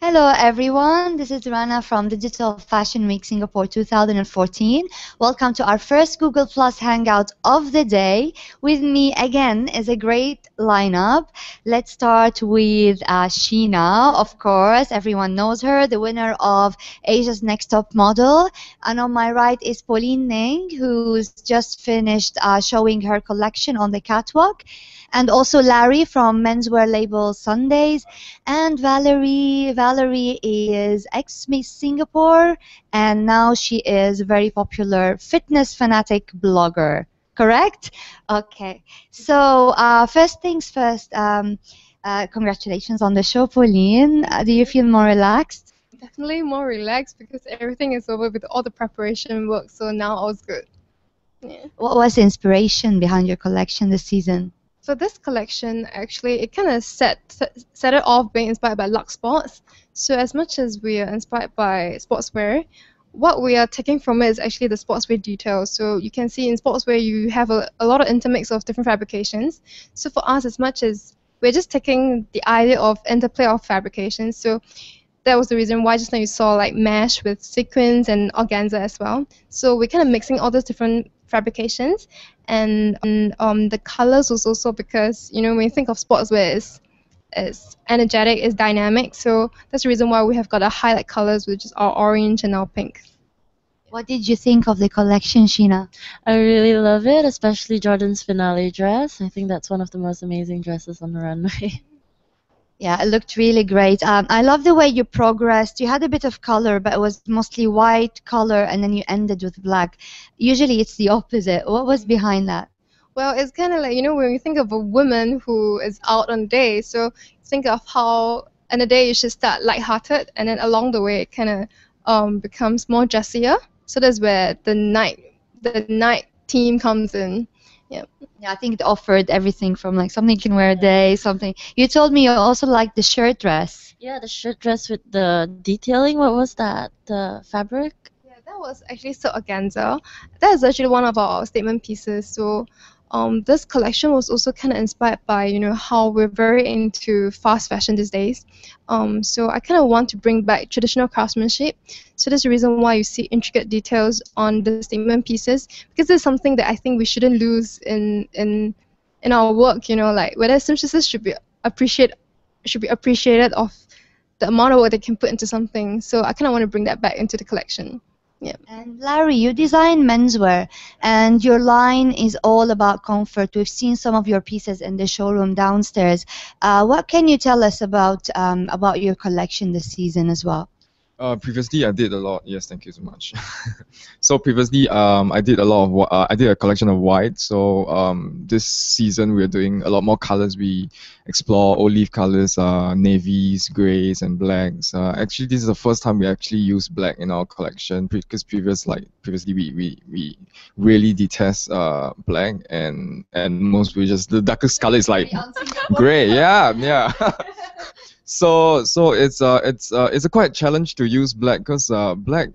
Hello everyone, this is Rana from Digital Fashion Week Singapore 2014. Welcome to our first Google Plus Hangout of the day. With me again is a great lineup. Let's start with Sheena, of course, everyone knows her, the winner of Asia's Next Top Model. And on my right is Pauline Ning, who's just finished showing her collection on the catwalk. And also Larry from menswear label Sundays. And Valerie, Valerie is ex-Miss Singapore, and now she is a very popular fitness fanatic blogger. Correct? Okay. So first things first. Congratulations on the show, Pauline. Do you feel more relaxed? Definitely more relaxed because everything is over with all the preparation work, so now all's good. Yeah. What was the inspiration behind your collection this season? For this collection, actually, it kind of set it off being inspired by Lux Sports. So as much as we are inspired by sportswear, what we are taking from it is actually the sportswear details. So you can see in sportswear you have a lot of intermix of different fabrications. So for us, as much as we're just taking the idea of interplay of fabrications. So that was the reason why just now you saw like mesh with sequins and organza as well. So we're kind of mixing all those different fabrications, and the colors was also because when you think of sportswear is energetic, is dynamic. So that's the reason why we have got a highlight colors, which is our orange and our pink. What did you think of the collection, Sheena? I really love it, especially Jordan's finale dress. I think that's one of the most amazing dresses on the runway. Yeah, it looked really great. I love the way you progressed. You had a bit of color, but it was mostly white color, and then you ended with black. Usually it's the opposite. What was behind that? Well, it's kind of like, when you think of a woman who is out on a day, so think of how in a day you should start lighthearted, and then along the way it kind of becomes more dressier. So that's where the night theme comes in. Yeah. Yeah, I think it offered everything from like something you can wear a day, something. You told me you also liked the shirt dress. Yeah, the shirt dress with the detailing, what was that? The fabric? Yeah, that was actually silk organza. That is actually one of our statement pieces. So this collection was also kind of inspired by how we're very into fast fashion these days. So I kind of want to bring back traditional craftsmanship. So that's the reason why you see intricate details on the statement pieces, because it's something that I think we shouldn't lose in our work. Like whether seamstresses should be appreciated of the amount of work they can put into something. So I kind of want to bring that back into the collection. Yeah. And Larry, you design menswear, and your line is all about comfort. We've seen some of your pieces in the showroom downstairs. What can you tell us about your collection this season as well? Previously, I did a lot. Yes, thank you so much. So previously, I did a lot of I did a collection of white. So this season we're doing a lot more colors. We explore olive colors, navies, grays, and blacks. Actually, this is the first time we actually use black in our collection because previously we really detest black, and most we just the darkest color is like gray. Yeah, yeah. So it's a quite challenge to use black because black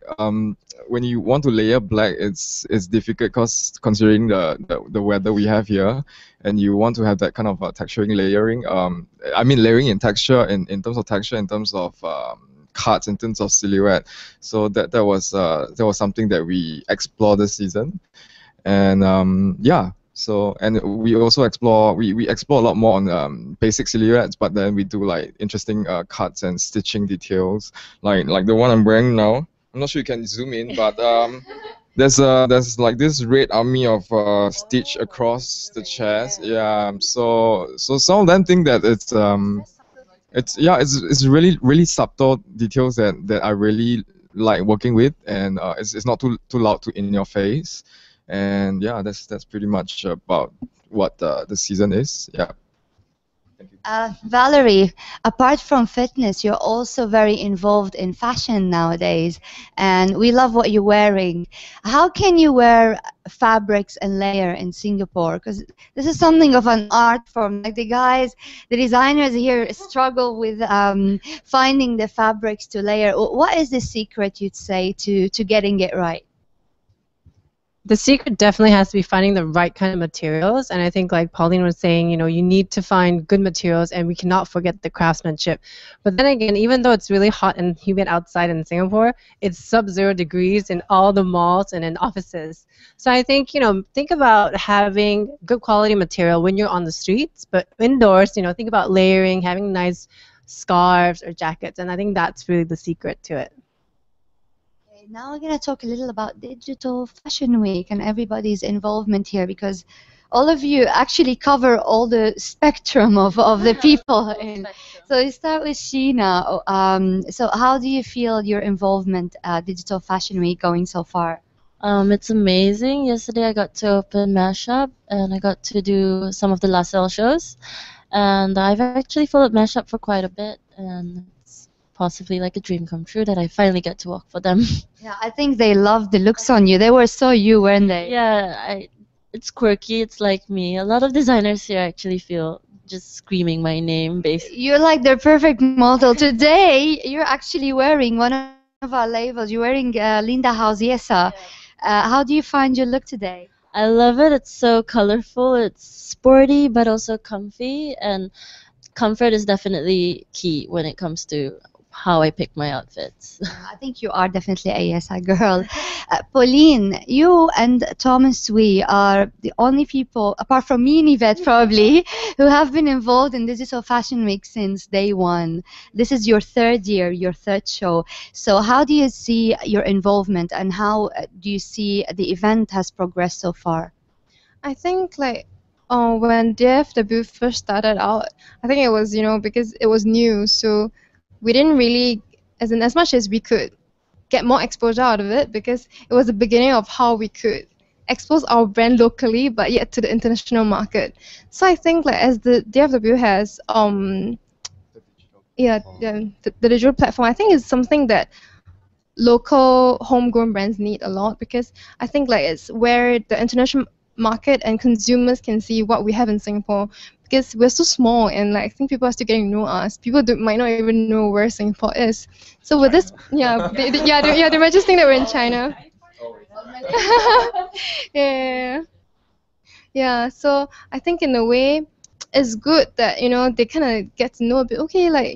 when you want to layer black it's difficult because considering the weather we have here, and you want to have that kind of texturing layering, I mean layering in texture, in terms of texture, in terms of cuts, in terms of silhouette. So that was something that we explored this season, and yeah. So, and we also explore we explore a lot more on basic silhouettes, but then we do like interesting cuts and stitching details, like the one I'm wearing now. I'm not sure you can zoom in, but there's like this red army of stitch across the chest. Yeah. So some of them think that it's really subtle details that I really like working with, and it's not too loud to in your face. And yeah, that's pretty much about what the season is. Yeah. Thank you. Valerie, apart from fitness, you're also very involved in fashion nowadays, and we love what you're wearing. How can you wear fabrics and layer in Singapore? Because this is something of an art form. Like the designers here struggle with finding the fabrics to layer. What is the secret, you'd say, to getting it right? The secret definitely has to be finding the right kind of materials, and I think like Pauline was saying, you need to find good materials, and we cannot forget the craftsmanship. But then again, even though it's really hot and humid outside in Singapore, it's sub-zero degrees in all the malls and in offices. So I think, think about having good quality material when you're on the streets, but indoors, think about layering, having nice scarves or jackets, and I think that's really the secret to it. Okay, now we're going to talk a little about Digital Fashion Week and everybody's involvement here, because all of you actually cover all the spectrum of the people in. So we start with Sheena. So how do you feel your involvement at Digital Fashion Week going so far? It's amazing. Yesterday I got to open Mashup and I got to do some of the LaSalle shows. And I've actually followed Mashup for quite a bit, and it's possibly like a dream come true that I finally get to work for them. Yeah, I think they loved the looks on you. They were so you, weren't they? Yeah, it's quirky. It's like me. A lot of designers here actually feel just screaming my name, basically. You're like the perfect model. Today, you're actually wearing one of our labels. You're wearing Linda Hausiesa. How do you find your look today? I love it. It's so colorful. It's sporty, but also comfy. And comfort is definitely key when it comes to how I pick my outfits. I think you are definitely a yes girl. Pauline, you and Thomas Wee are the only people, apart from me and Yvette probably, who have been involved in Digital Fashion Week since day one. This is your third year, your third show. So how do you see your involvement, and how do you see the event has progressed so far? I think like when DFW first started out, I think it was because it was new, so we didn't really, as much as we could, get more exposure out of it, because it was the beginning of how we could expose our brand locally, but yet to the international market. So I think like as the DFW has the digital platform, I think it's something that local homegrown brands need a lot, because I think like it's where the international market and consumers can see what we have in Singapore, because we're so small, and like I think people are still getting to know us. People might not even know where Singapore is. So with this, they might just think that we're in China. Yeah. So I think in a way, it's good that they kind of get to know a bit. Okay, like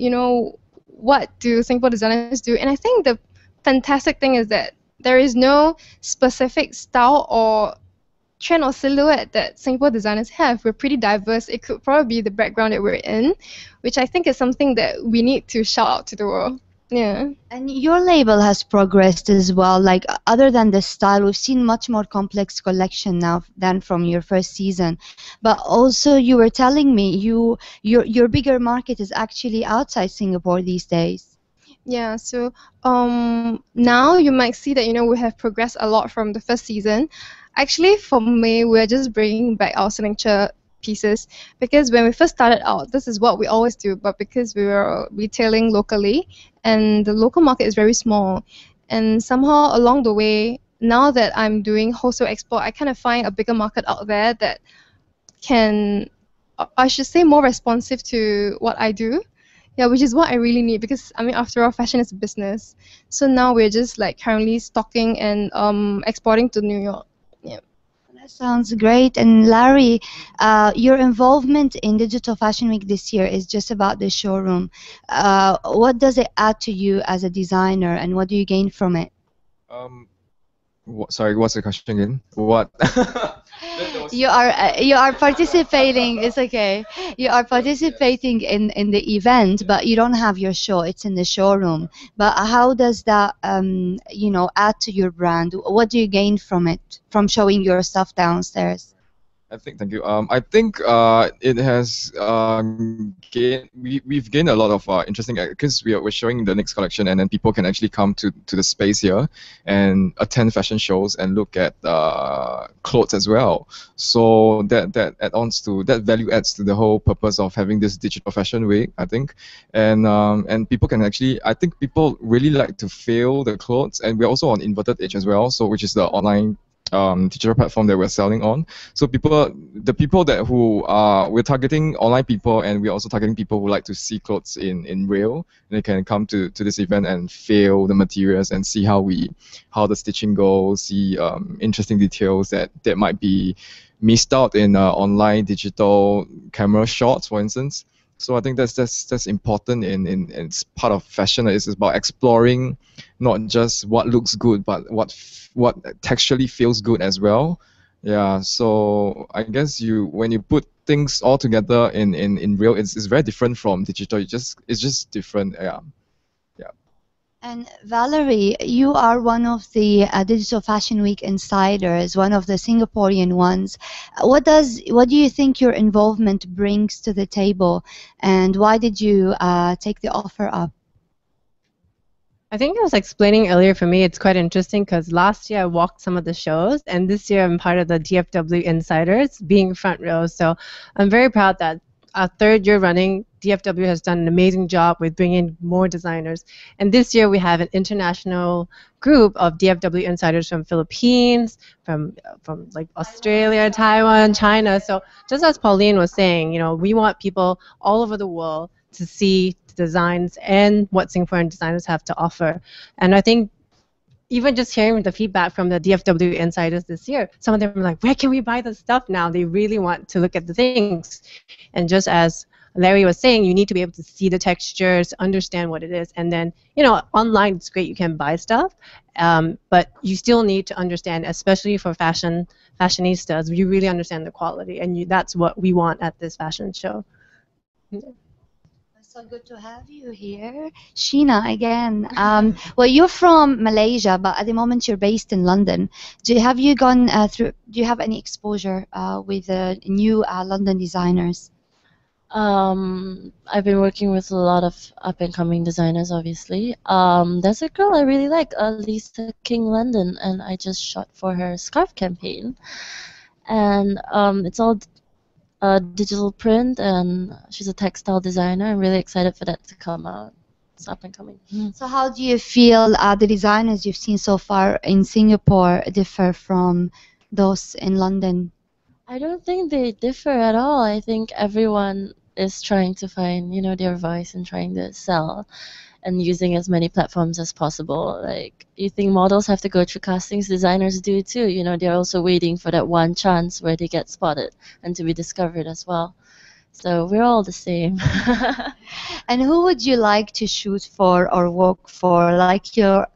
what do Singapore designers do? And I think the fantastic thing is that there is no specific style or trend or silhouette that Singapore designers have. We're pretty diverse. It could probably be the background that we're in, which I think is something that we need to shout out to the world. Yeah. And your label has progressed as well. Like other than the style, we've seen much more complex collection now than from your first season. But also, you were telling me your bigger market is actually outside Singapore these days. Yeah, so now you might see that we have progressed a lot from the first season. Actually, for me, we're just bringing back our signature pieces, because when we first started out, this is what we always do, but because we were retailing locally and the local market is very small, and somehow along the way, now that I'm doing wholesale export, I kind of find a bigger market out there that can, I should say, more responsive to what I do. Yeah, which is what I really need, because I mean, after all, fashion is a business. So now we're just like currently stocking and exporting to New York. Yeah. That sounds great. And Larry, your involvement in Digital Fashion Week this year is just about the showroom. What does it add to you as a designer, and what do you gain from it? Sorry, what's the question again? What? You are participating. It's okay. You are participating in the event, but you don't have your show. It's in the showroom. But how does that add to your brand? What do you gain from it, from showing your stuff downstairs? Thank you. I think it has we've gained a lot of interesting, because we're showing the next collection, and then people can actually come to the space here and attend fashion shows and look at clothes as well. So that value adds to the whole purpose of having this Digital Fashion Week, I think, and people can actually, I think people really like to feel the clothes, and we're also on Inverted Edge as well, so which is the online digital platform that we're selling on. So the people that who we're targeting online people, and we're also targeting people who like to see clothes in real. They can come to this event and feel the materials and see how the stitching goes, see interesting details that might be missed out in online digital camera shots, for instance. So I think that's important in it's part of fashion. It's about exploring not just what looks good, but what texturally feels good as well. Yeah. So I guess when you put things all together in real, it's very different from digital. It's just different. Yeah. Yeah. And Valerie, you are one of the Digital Fashion Week insiders, one of the Singaporean ones. What do you think your involvement brings to the table, and why did you take the offer up? I think I was explaining earlier, for me, it's quite interesting because last year I walked some of the shows, and this year I'm part of the DFW Insiders, being front row. So I'm very proud that our third year running, DFW has done an amazing job with bringing more designers. And this year we have an international group of DFW Insiders from Philippines, from like Australia, Taiwan, China. So just as Pauline was saying, we want people all over the world to see designs and what Singaporean designers have to offer. And I think even just hearing the feedback from the DFW insiders this year, some of them are like, where can we buy the stuff now? They really want to look at the things. And just as Larry was saying, you need to be able to see the textures, understand what it is. And then, online it's great, you can buy stuff, but you still need to understand, especially for fashionistas, you really understand the quality. And that's what we want at this fashion show. So good to have you here. Sheena, again. Well, you're from Malaysia, but at the moment you're based in London. Do you have any exposure with new London designers? I've been working with a lot of up-and-coming designers, obviously. There's a girl I really like, Lisa King London, and I just shot for her scarf campaign. And it's all digital print, and she's a textile designer. I'm really excited for that to come out. It's up and coming. So how do you feel the designers you've seen so far in Singapore differ from those in London? I don't think they differ at all. I think everyone is trying to find, their voice and trying to sell and using as many platforms as possible. Like, you think models have to go through castings? Designers do too. They're also waiting for that one chance where they get spotted and to be discovered as well. So we're all the same. And who would you like to shoot for or work for, like your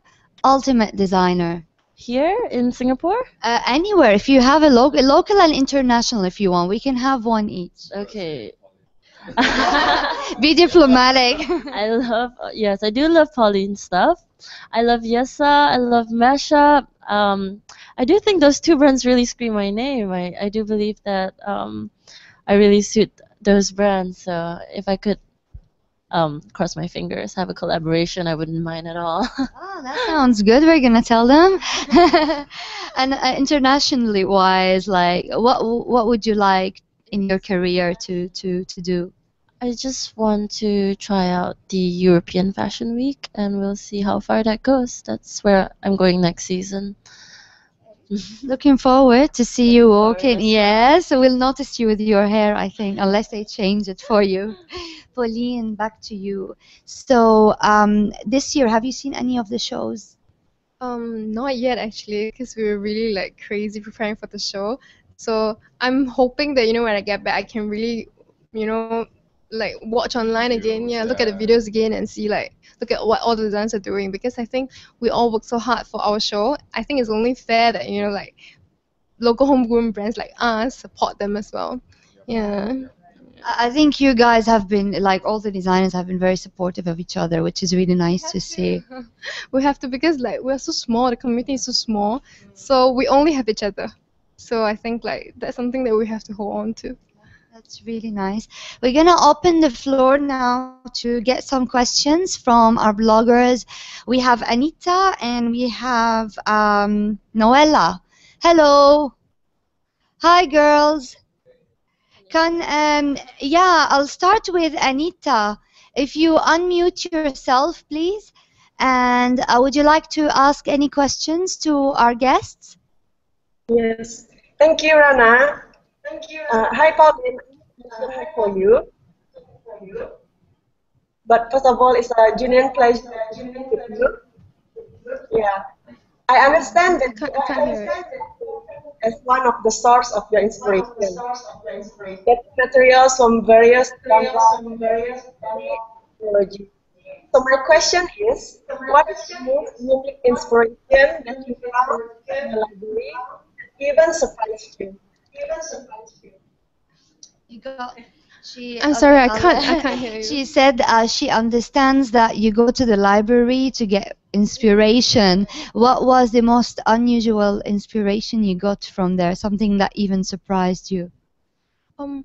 ultimate designer? Here in Singapore? Anywhere. If you have a local and international, if you want, we can have one each. Okay. Be diplomatic. Yes, I do love Pauline's stuff. I love Yessa. I love Mashup. I do think those two brands really scream my name. I do believe that I really suit those brands. So if I could cross my fingers, have a collaboration, I wouldn't mind at all. Oh, that sounds good. We're gonna tell them. And internationally wise, like what would you like in your career to do? I just want to try out the European Fashion Week, and we'll see how far that goes. That's where I'm going next season. Looking forward to see you walking. Yes, we'll notice you with your hair, I think, unless they change it for you. Pauline, back to you. So this year, have you seen any of the shows? Not yet actually, because we were really like crazy preparing for the show. So I'm hoping that when I get back, I can really, like watch online again. Yeah, look at the videos again and see look at what all the designers are doing, because I think we all work so hard for our show. I think it's only fair that local homegrown brands like us support them as well. Yeah. I think you guys have been, like, all the designers have been very supportive of each other, which is really nice to see. We have to, because we're so small, the community is so small, so we only have each other. So I think that's something that we have to hold on to. That's really nice. We're gonna open the floor now to get some questions from our bloggers. We have Anita and we have Noella. Hello. Hi, girls. I'll start with Anita. If you unmute yourself, please. And would you like to ask any questions to our guests? Yes. Thank you, Rana. Hi, Pauline. Question for you. But first of all, it's a genuine pleasure speaking with you. Yeah. I understand that you I can't hear it. as one of the source of your inspiration. Get materials from various backgrounds technology. So my question is, what is the most unique inspiration that you found in the library that even surprised you? You got. She I'm okay. sorry, I can't hear you. She said she understands that you go to the library to get inspiration. What was the most unusual inspiration you got from there? Something that even surprised you? Um,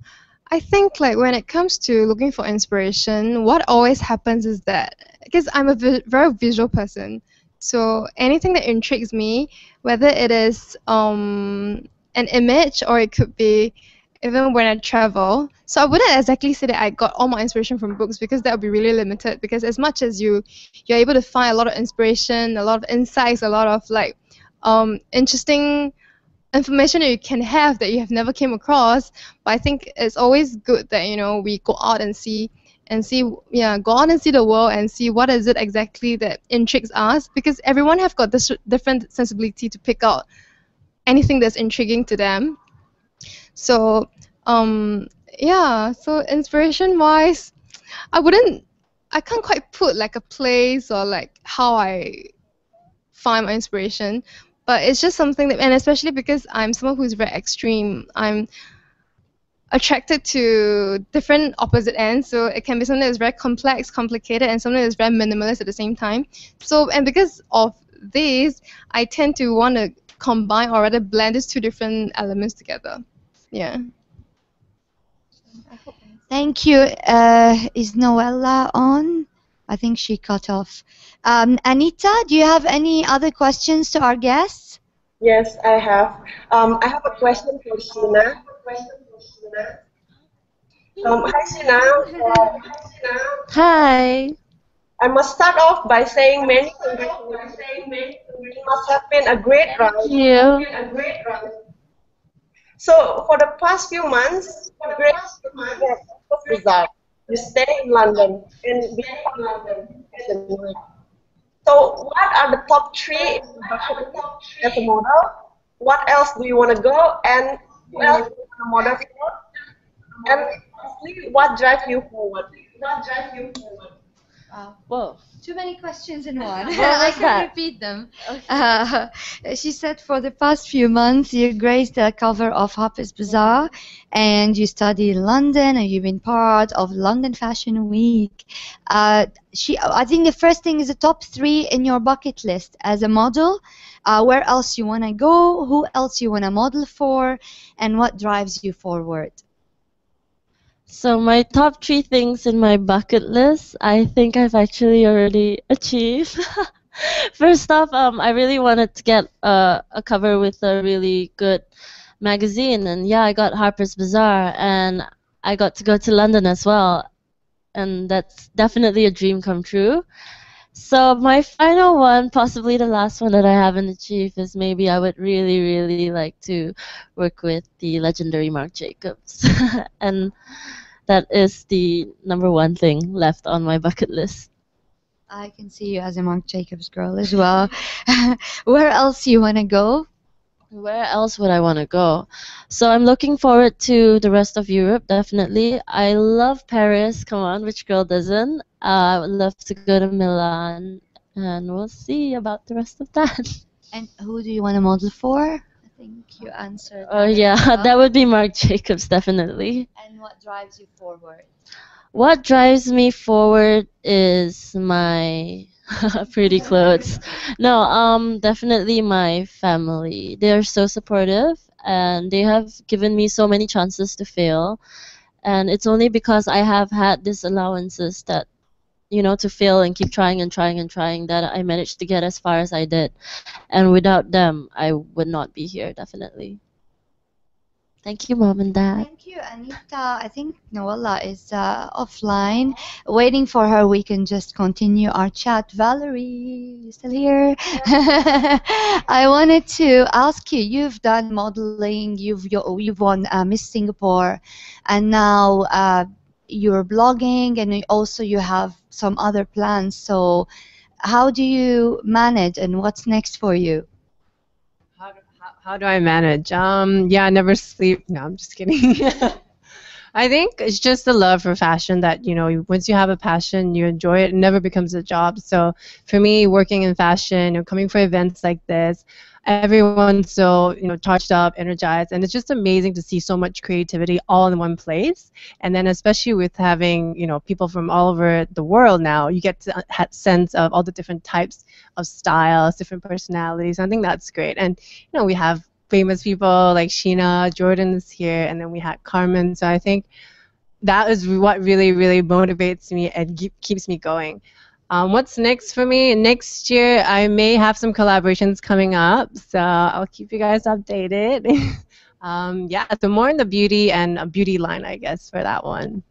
I think like when it comes to looking for inspiration, what always happens is that because I'm a very visual person, so anything that intrigues me, whether it is an image or it could be even when I travel. So I wouldn't exactly say that I got all my inspiration from books because that would be really limited. Because as much as you're able to find a lot of inspiration, a lot of insights, a lot of like interesting information that you can have that you have never came across. But I think it's always good that we go out and see yeah, go out and see the world and see what is it exactly that intrigues us, because everyone have got this different sensibility to pick out anything that's intriguing to them. So yeah, so inspiration wise, I wouldn't I can't quite put like a place or like how I find my inspiration, but it's just something that, and especially because I'm someone who's very extreme, I'm attracted to different opposite ends. So it can be something that's very complex, complicated, and something that's very minimalist at the same time. So, and because of this, I tend to want to combine or rather blend these two different elements together. Yeah. Thank you. Is Noella on? I think she cut off. Anita, do you have any other questions to our guests? Yes, I have. I have a question for Sheena. Hi, Sheena. Hi. I must start off by saying many congratulations. It must have been a great Thank ride. you. So, for the past few months, you graced the result. You stay in London and become fashion week. So, what are the top three in your bucket list as a model? What else do you want to go? And who else do you want to model for? And lastly, what drives you forward? Whoa. Too many questions in one. What I was can that? repeat them. She said for the past few months you graced the cover of Harper's Bazaar and you study in London and you've been part of London Fashion Week. I think the first thing is the top three in your bucket list as a model. Where else you want to go? Who else you want to model for? And what drives you forward? So my top three things in my bucket list, I think I've actually already achieved. First off, I really wanted to get a cover with a really good magazine, and yeah, I got Harper's Bazaar, and I got to go to London as well, and that's definitely a dream come true. So my final one, possibly the last one that I haven't achieved, is maybe I would really, really like to work with the legendary Marc Jacobs, and that is the number one thing left on my bucket list. I can see you as a Marc Jacobs girl as well. Where else you want to go? Where else would I want to go? So I'm looking forward to the rest of Europe, definitely. I love Paris. Come on, which girl doesn't? I would love to go to Milan, and we'll see about the rest of that. And who do you want to model for? I think you answered Oh that as yeah, well. that would be Marc Jacobs, definitely. And what drives you forward? What drives me forward is my pretty clothes. No, definitely my family. They are so supportive and they have given me so many chances to fail. And it's only because I have had these allowances that, to fail and keep trying and trying and trying that I managed to get as far as I did. And without them, I would not be here, definitely. Thank you, Mom and Dad. Thank you, Anita. I think Noella is offline, waiting for her. We can just continue our chat. Valerie, you still here? I wanted to ask you. You've done modeling. You've won Miss Singapore, and now you're blogging, and also you have some other plans. So, how do you manage, and what's next for you? How do I manage? Yeah, I never sleep. No, I'm just kidding. I think it's just the love for fashion that, once you have a passion, you enjoy it, it never becomes a job. So for me, working in fashion, coming for events like this, everyone's so, charged up, energized, and it's just amazing to see so much creativity all in one place. And then especially with having, people from all over the world now, you get to have sense of all the different types of styles, different personalities. I think that's great. And, we have famous people like Sheena, Jordan is here, and then we had Carmen. So I think that is what really, really motivates me and keeps me going. What's next for me? Next year, I may have some collaborations coming up, so I'll keep you guys updated. Yeah, so more in the beauty and a beauty line, I guess, for that one.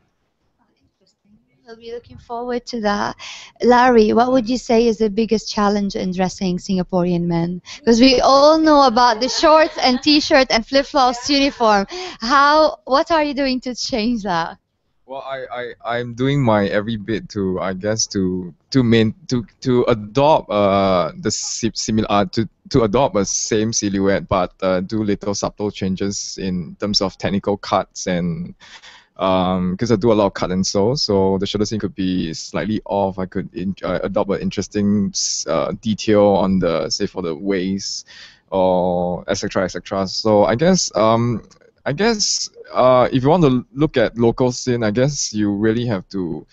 We'll be looking forward to that. Larry, what would you say is the biggest challenge in dressing Singaporean men? Because we all know about the shorts and t-shirt and flip-flops uniform. What are you doing to change that? Well, I'm doing my every bit to, I guess, to adopt to adopt a same silhouette, but do little subtle changes in terms of technical cuts, and because I do a lot of cut and sew, so the shoulder seam could be slightly off. I could adopt an interesting detail on the, say, for the waist, or etc. etc. So I guess if you want to look at local scene, I guess you really have to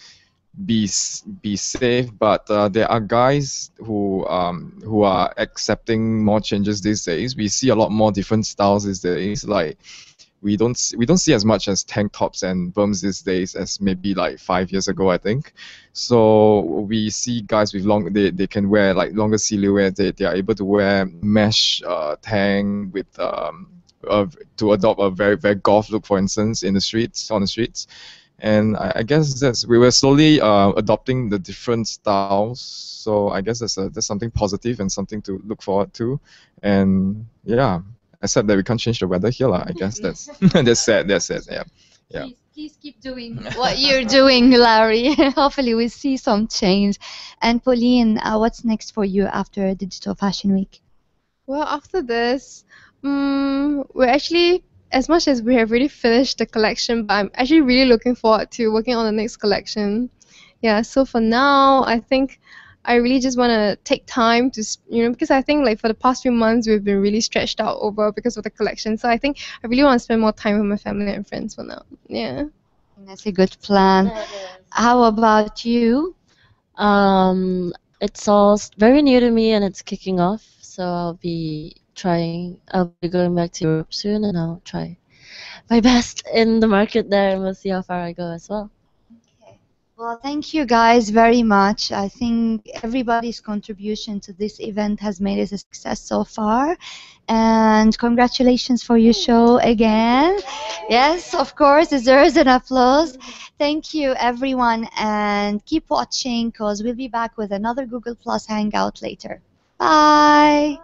be safe. But there are guys who are accepting more changes these days. We see a lot more different styles these days. Like we don't see as much as tank tops and berms these days as maybe like 5 years ago, I think. So we see guys with they can wear like longer silhouettes. They are able to wear mesh tank with to adopt a very, very golf look, for instance, on the streets. And I guess we were slowly adopting the different styles. So I guess that's something positive and something to look forward to. And yeah, except that we can't change the weather here, I guess that's that's sad. Yeah. Please keep doing what you're doing, Larry. Hopefully we see some change. And Pauline, what's next for you after Digital Fashion Week? Well, after this, we're actually, as much as we have already finished the collection, but I'm actually really looking forward to working on the next collection. Yeah, so for now, I think I really just want to take time to, because I think like for the past few months, we've been really stretched out over because of the collection. So I think I really want to spend more time with my family and friends for now. Yeah. That's a good plan. How about you? It's all very new to me and it's kicking off, so I'll be going back to Europe soon, and I'll try my best in the market there, and we'll see how far I go as well. Okay. Well, thank you guys very much. I think everybody's contribution to this event has made it a success so far. And congratulations for your show again. Yes, of course, deserves an applause. Thank you, everyone, and keep watching because we'll be back with another Google Plus Hangout later. Bye.